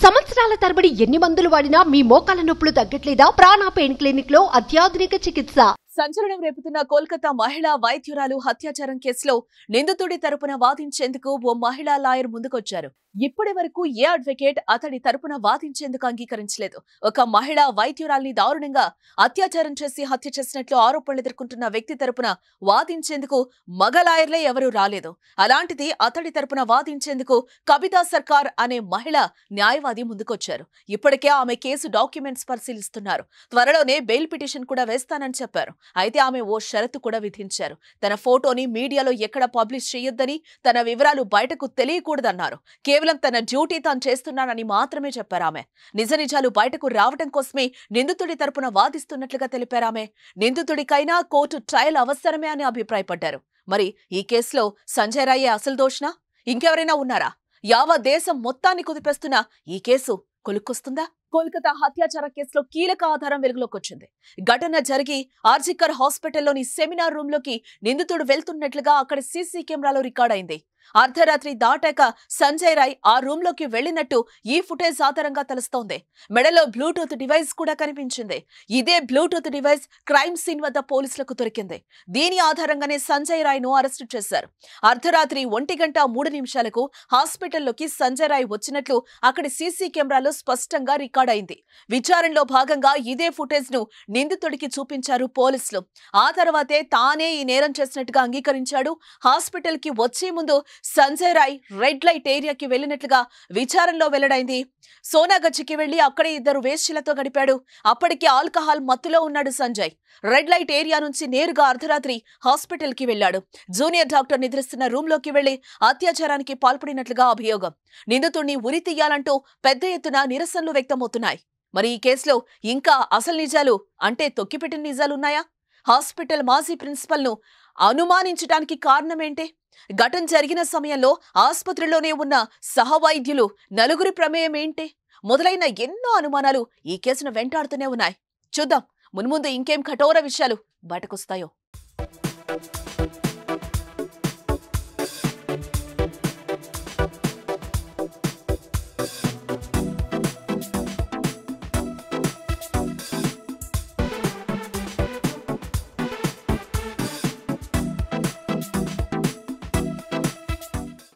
సంవత్సరాల తరబడి ఎన్ని మందులు వాడినా మీ మోకాల నొప్పులు తగ్గట్లేదా? ప్రాణ పెయిన్ క్లినిక్ లో అత్యాధునిక చికిత్స. సంచలనం రేపుతున్న కోల్కతా మహిళా వైద్యురాలు హత్యాచారం కేసులో నిందితుడి తరపున వాదించేందుకు ఓ మహిళా లాయర్ ముందుకొచ్చారు. ఇప్పటి వరకు ఏ అడ్వకేట్ అతడి తరపున వాదించేందుకు అంగీకరించలేదు. ఒక మహిళా వైద్యురాల్ని దారుణంగా అత్యాచారం చేసి హత్య చేసినట్లు ఆరోపణలు ఎదుర్కొంటున్న వ్యక్తి తరపున వాదించేందుకు మగ లాయర్లే ఎవరూ రాలేదు. అలాంటిది అతడి తరపున వాదించేందుకు కవితా సర్కార్ అనే మహిళ న్యాయవాది ముందుకొచ్చారు. ఇప్పటికే ఆమె కేసు డాక్యుమెంట్స్ పరిశీలిస్తున్నారు. త్వరలోనే బెయిల్ పిటిషన్ కూడా వేస్తానని చెప్పారు. అయితే ఆమె ఓ షరతు కూడా విధించారు. తన ఫోటోని మీడియాలో ఎక్కడ పబ్లిష్ చేయొద్దని, తన వివరాలు బయటకు తెలియకూడదన్నారు. కేవలం తన డ్యూటీ తాను చేస్తున్నానని మాత్రమే చెప్పారామె. నిజ నిజాలు బయటకు రావడం కోసమే నిందితుడి తరపున వాదిస్తున్నట్లుగా తెలిపారామె. నిందితుడికైనా కోర్టు ట్రయల్ అవసరమే అని అభిప్రాయపడ్డారు. మరి ఈ కేసులో సంజయ్ రాయే అసలు దోషనా? ఇంకెవరైనా ఉన్నారా? యావత్ దేశం మొత్తాన్ని కుదిపేస్తున్న ఈ కేసు కొలుక్కొస్తుందా? కోల్కతా హత్యాచార కేసులో కీలక ఆధారం వెలుగులోకి వచ్చింది. ఘటన జరిగి ఆర్జికర్ హాస్పిటల్లోని సెమినార్ రూమ్ లోకి నిందితుడు వెళ్తున్నట్లుగా అక్కడ సీసీ కెమెరాలో రికార్డ్ అయింది. అర్ధరాత్రి దాటాక సంజయ్ రాయ్ ఆ రూమ్ లోకి వెళ్లినట్టు ఈ ఫుటేజ్ ఆధారంగా తెలుస్తోంది. మెడలో బ్లూటూత్ డివైస్ కూడా కనిపించింది. ఇదే బ్లూటూత్ డివైస్ క్రైమ్ సీన్ వద్ద పోలీసులకు దొరికింది. దీని ఆధారంగానే సంజయ్ రాయ్ ను అరెస్టు చేశారు. అర్ధరాత్రి 1:03 హాస్పిటల్లోకి సంజయ్ రాయ్ వచ్చినట్లు అక్కడి సీసీ కెమెరాలో స్పష్టంగా రికార్డ్ అయింది. విచారణలో భాగంగా ఇదే ఫుటేజ్ ను నిందితుడికి చూపించారు పోలీసులు. ఆ తర్వాతే తానే ఈ నేరం చేసినట్టుగా అంగీకరించాడు. హాస్పిటల్ కి వచ్చే ముందు సంజయ్ రాయ్ రెడ్ లైట్ ఏరియాకి వెళ్లినట్లుగా విచారణలో వెల్లడైంది. సోనాగచ్చికి వెళ్లి అక్కడే ఇద్దరు వేశ్యలతో గడిపాడు. అప్పటికే ఆల్కహాల్ మత్తులో ఉన్నాడు సంజయ్. రెడ్ లైట్ ఏరియా నుంచి నేరుగా అర్ధరాత్రి హాస్పిటల్ కి వెళ్లాడు. జూనియర్ డాక్టర్ నిద్రిస్తున్న రూమ్ లోకి వెళ్లి అత్యాచారానికి పాల్పడినట్లుగా అభియోగం. నిందితుడిని ఉరి తీయాలంటూ పెద్ద ఎత్తున నిరసనలు వ్యక్తమవుతున్నాయి. మరి ఈ కేసులో ఇంకా అసలు నిజాలు అంటే తొక్కిపెట్టిన నిజాలున్నాయా? హాస్పిటల్ మాజీ ప్రిన్సిపల్ ను అనుమానించడానికి కారణమేంటి? ఘటన జరిగిన సమయంలో ఆసుపత్రిలోనే ఉన్న సహవైద్యులు నలుగురి ప్రమేయం ఏంటి? మొదలైన ఎన్నో అనుమానాలు ఈ కేసును వెంటాడుతూనే ఉన్నాయి. చూద్దాం మున్ముందు ఇంకేం కఠోర విషయాలు బయటకొస్తాయో.